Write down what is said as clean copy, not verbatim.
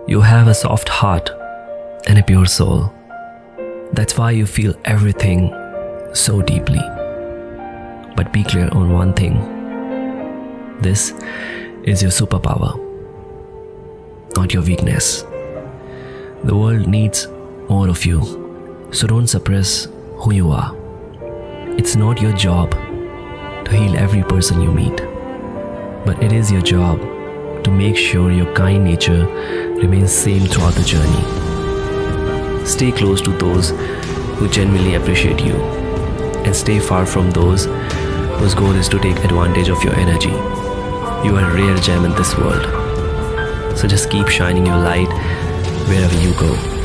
You have a soft heart and a pure soul. That's why you feel everything so deeply. But be clear on one thing. This is your superpower, not your weakness. The world needs more of you, so don't suppress who you are. It's not your job to heal every person you meet, but it is your job to make sure your kind nature remains same throughout the journey. Stay close to those who genuinely appreciate you, and stay far from those whose goal is to take advantage of your energy. You are a rare gem in this world, so just keep shining your light wherever you go.